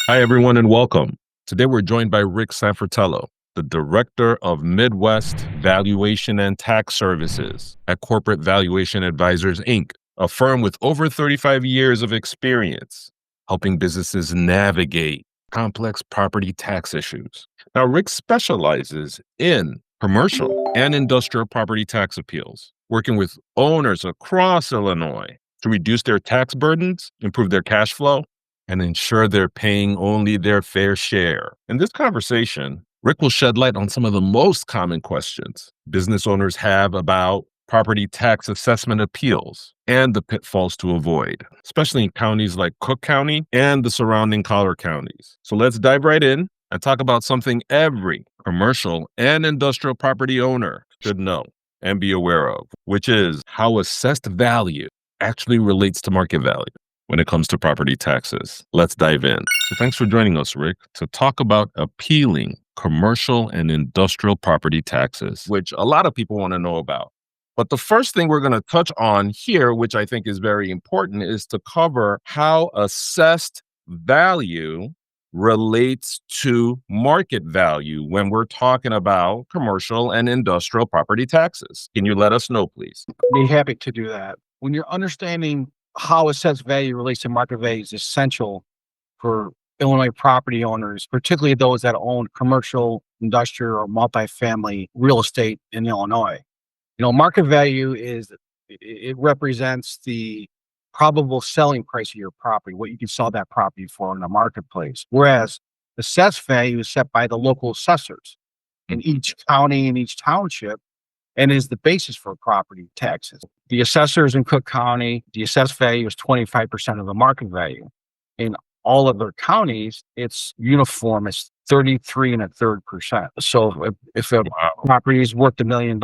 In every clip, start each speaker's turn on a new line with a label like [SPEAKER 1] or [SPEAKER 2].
[SPEAKER 1] Hi, everyone, and welcome. Today, we're joined by Rick Sanfratello, the Director of Midwest Valuation and Tax Services at Corporate Valuation Advisors, Inc., a firm with over 35 years of experience helping businesses navigate complex property tax issues. Now, Rick specializes in commercial and industrial property tax appeals, working with owners across Illinois to reduce their tax burdens, improve their cash flow, and ensure they're paying only their fair share. In this conversation, Rick will shed light on some of the most common questions business owners have about property tax assessment appeals and the pitfalls to avoid, especially in counties like Cook County and the surrounding collar counties. So let's dive right in and talk about something every commercial and industrial property owner should know and be aware of, which is how assessed value actually relates to market value when it comes to property taxes. Let's dive in. So thanks for joining us, Rick, to talk about appealing commercial and industrial property taxes, which a lot of people want to know about. But the first thing we're going to touch on here, which I think is very important, is to cover how assessed value relates to market value when we're talking about commercial and industrial property taxes. Can you let us know, please?
[SPEAKER 2] Be happy to do that. When you're understanding how assessed value relates to market value is essential for Illinois property owners, particularly those that own commercial, industrial, or multifamily real estate in Illinois. Market value it represents the probable selling price of your property, what you can sell that property for in the marketplace. Whereas assessed value is set by the local assessors in each county and each township and is the basis for property taxes. The assessors in Cook County, the assessed value is 25% of the market value. In all of their counties, it's uniform. It's 33.33%. So if a property is worth $1 million,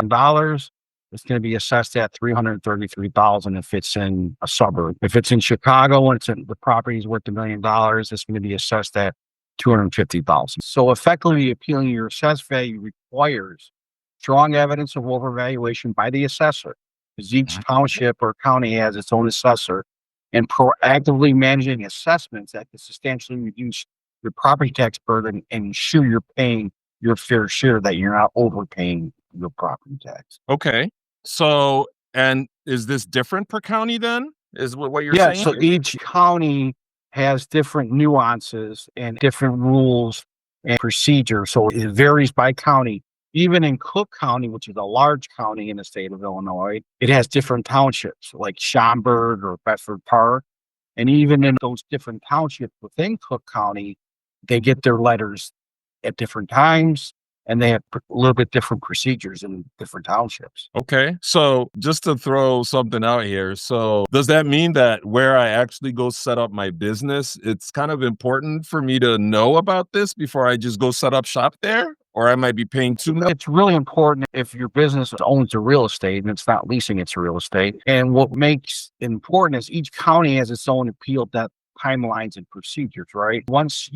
[SPEAKER 2] it's going to be assessed at $333,000 if it's in a suburb. If it's in Chicago and the property is worth $1 million, it's going to be assessed at $250,000. So effectively appealing your assessed value requires strong evidence of overvaluation by the assessor, because each township or county has its own assessor, and proactively managing assessments that can substantially reduce your property tax burden and ensure you're paying your fair share, that you're not overpaying your property tax.
[SPEAKER 1] Okay. So, and is this different per county then? Is what you're saying?
[SPEAKER 2] Yeah, so each county has different nuances and different rules and procedures. So it varies by county. Even in Cook County, which is a large county in the state of Illinois, it has different townships like Schaumburg or Bedford Park. And even in those different townships within Cook County, they get their letters at different times, and they have a little bit different procedures in different townships.
[SPEAKER 1] Okay. So just to throw something out here. So does that mean that where I actually go set up my business, it's kind of important for me to know about this before I just go set up shop there? Or I might be paying too much?
[SPEAKER 2] It's really important if your business owns the real estate and it's not leasing its real estate. And what makes it important is each county has its own appeal that timelines and procedures, right? Once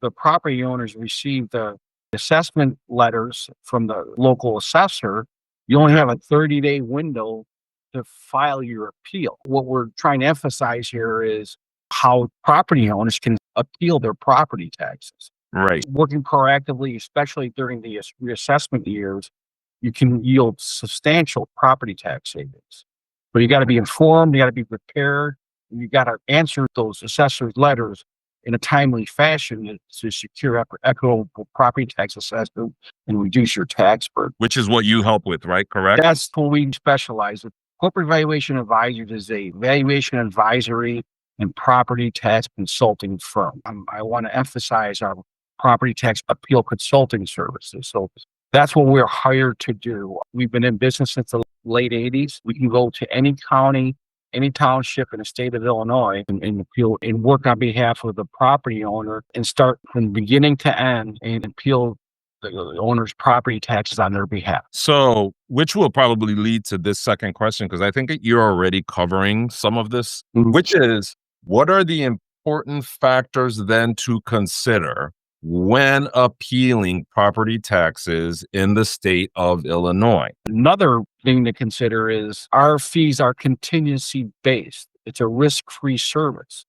[SPEAKER 2] the property owners receive the assessment letters from the local assessor, you only have a 30-day window to file your appeal. What we're trying to emphasize here is how property owners can appeal their property taxes.
[SPEAKER 1] Right.
[SPEAKER 2] Working proactively, especially during the reassessment years, you can yield substantial property tax savings. But you got to be informed, you got to be prepared, and you got to answer those assessors' letters in a timely fashion to secure equitable property tax assessment and reduce your tax burden.
[SPEAKER 1] Which is what you help with, right? Correct?
[SPEAKER 2] That's what we specialize in. Corporate Valuation Advisors is a valuation advisory and property tax consulting firm. I want to emphasize our property tax appeal consulting services. So that's what we're hired to do. We've been in business since the late 80s. We can go to any county, any township in the state of Illinois and appeal and work on behalf of the property owner and start from beginning to end and appeal the owner's property taxes on their behalf.
[SPEAKER 1] So, which will probably lead to this second question, because I think that you're already covering some of this, which is, what are the important factors then to consider when appealing property taxes in the state of Illinois?
[SPEAKER 2] Another thing to consider is our fees are contingency based. It's a risk-free service.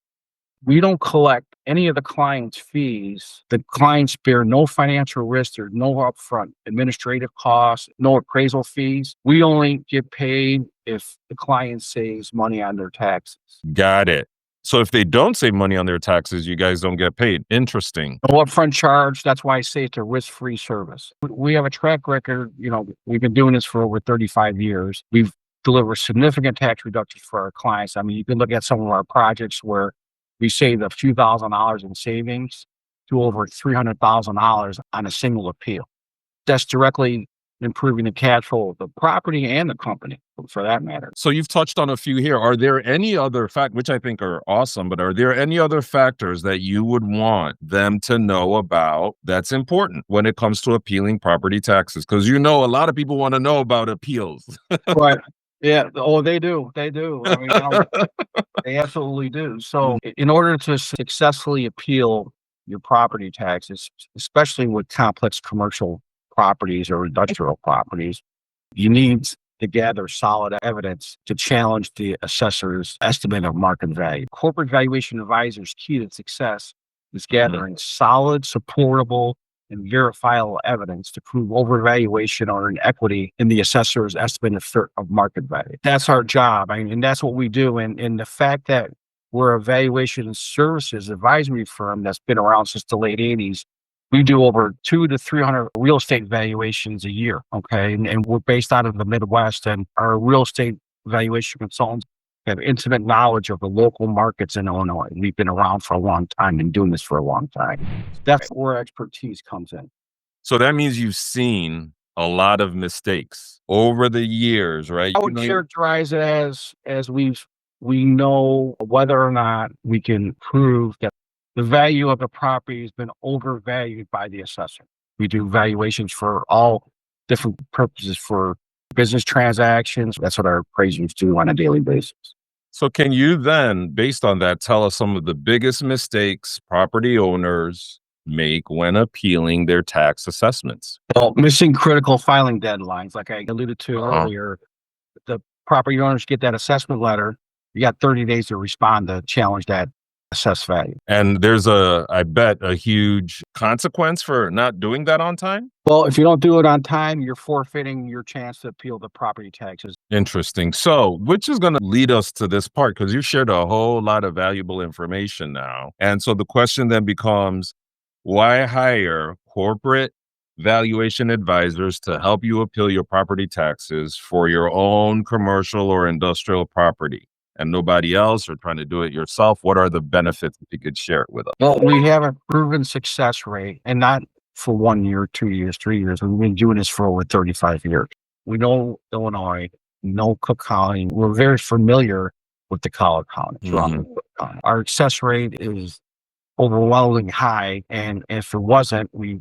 [SPEAKER 2] We don't collect any of the client's fees, the clients bear no financial risk. There's no upfront administrative costs, no appraisal fees. We only get paid if the client saves money on their taxes.
[SPEAKER 1] Got it. So if they don't save money on their taxes, you guys don't get paid. Interesting.
[SPEAKER 2] No upfront charge. That's why I say it's a risk-free service. We have a track record. We've been doing this for over 35 years. We've delivered significant tax reductions for our clients. I mean, you can look at some of our projects where we saved a few $1,000s in savings to over $300,000 on a single appeal. That's directly improving the cash flow of the property and the company, for that matter.
[SPEAKER 1] So you've touched on a few here. Are there any other which I think are awesome, but are there any other factors that you would want them to know about that's important when it comes to appealing property taxes? Because a lot of people want to know about appeals.
[SPEAKER 2] Right. Yeah. Oh, they do. They do. I mean, they absolutely do. So in order to successfully appeal your property taxes, especially with complex commercial properties or industrial properties, you need to gather solid evidence to challenge the assessor's estimate of market value. Corporate Valuation Advisors' key to success is gathering solid, supportable, and verifiable evidence to prove overvaluation or inequity in the assessor's estimate of market value. That's our job, and that's what we do. And the fact that we're a valuation services advisory firm that's been around since the late 80s, we do over 200 to 300 real estate valuations a year, okay? And we're based out of the Midwest, and our real estate valuation consultants have intimate knowledge of the local markets in Illinois. We've been around for a long time and doing this for a long time. That's where expertise comes in.
[SPEAKER 1] So that means you've seen a lot of mistakes over the years, right?
[SPEAKER 2] I would characterize it as we know whether or not we can prove that the value of the property has been overvalued by the assessor. We do valuations for all different purposes for business transactions. That's what our appraisers do on a daily basis.
[SPEAKER 1] So can you then, based on that, tell us some of the biggest mistakes property owners make when appealing their tax assessments?
[SPEAKER 2] Well, missing critical filing deadlines, like I alluded to earlier. The property owners get that assessment letter. You got 30 days to respond to challenge that assessed value.
[SPEAKER 1] And there's I bet, a huge consequence for not doing that on time?
[SPEAKER 2] Well, if you don't do it on time, you're forfeiting your chance to appeal the property taxes.
[SPEAKER 1] Interesting. So, which is going to lead us to this part, because you shared a whole lot of valuable information now. And so the question then becomes, why hire corporate valuation advisors to help you appeal your property taxes for your own commercial or industrial property, and nobody else, or trying to do it yourself? What are the benefits, if you could share it with us?
[SPEAKER 2] Well, we have a proven success rate, and not for 1 year, 2 years, 3 years. We've been doing this for over 35 years. We know Illinois, we know Cook County. We're very familiar with the Collier County. Our success rate is overwhelmingly high, and if it wasn't, we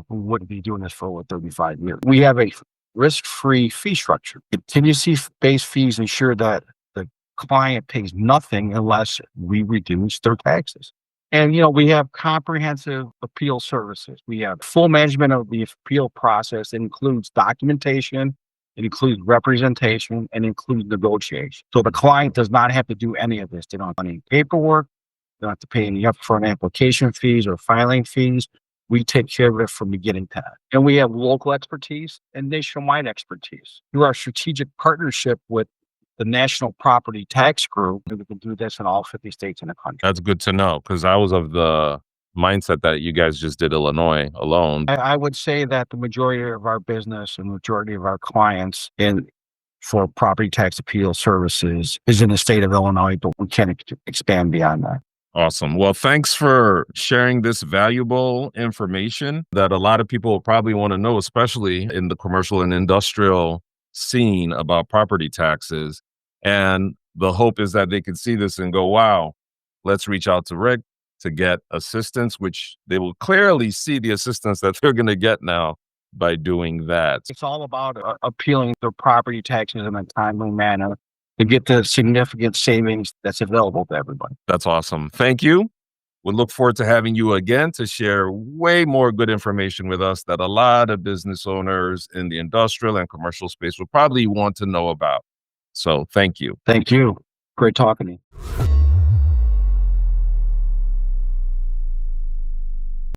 [SPEAKER 2] wouldn't be doing this for over 35 years. We have a risk-free fee structure. Contingency-based fees ensure that the client pays nothing unless we reduce their taxes. And, we have comprehensive appeal services. We have full management of the appeal process. It includes documentation, it includes representation, and includes negotiation. So the client does not have to do any of this. They don't have any paperwork. They don't have to pay any upfront application fees or filing fees. We take care of it from beginning to end. And we have local expertise and nationwide expertise. Through our strategic partnership with the National Property Tax Group, we can do this in all 50 states in the country.
[SPEAKER 1] That's good to know, because I was of the mindset that you guys just did Illinois alone.
[SPEAKER 2] I would say that the majority of our business and majority of our clients for property tax appeal services is in the state of Illinois, but we can't expand beyond that.
[SPEAKER 1] Awesome. Well, thanks for sharing this valuable information that a lot of people will probably want to know, especially in the commercial and industrial scene, about property taxes. And the hope is that they can see this and go, wow, let's reach out to Rick to get assistance, which they will clearly see the assistance that they're going to get now by doing that.
[SPEAKER 2] It's all about appealing the property taxes in a timely manner to get the significant savings that's available to everybody.
[SPEAKER 1] That's awesome. Thank you. We look forward to having you again to share way more good information with us that a lot of business owners in the industrial and commercial space will probably want to know about. So thank you.
[SPEAKER 2] Thank you. Great talking to you.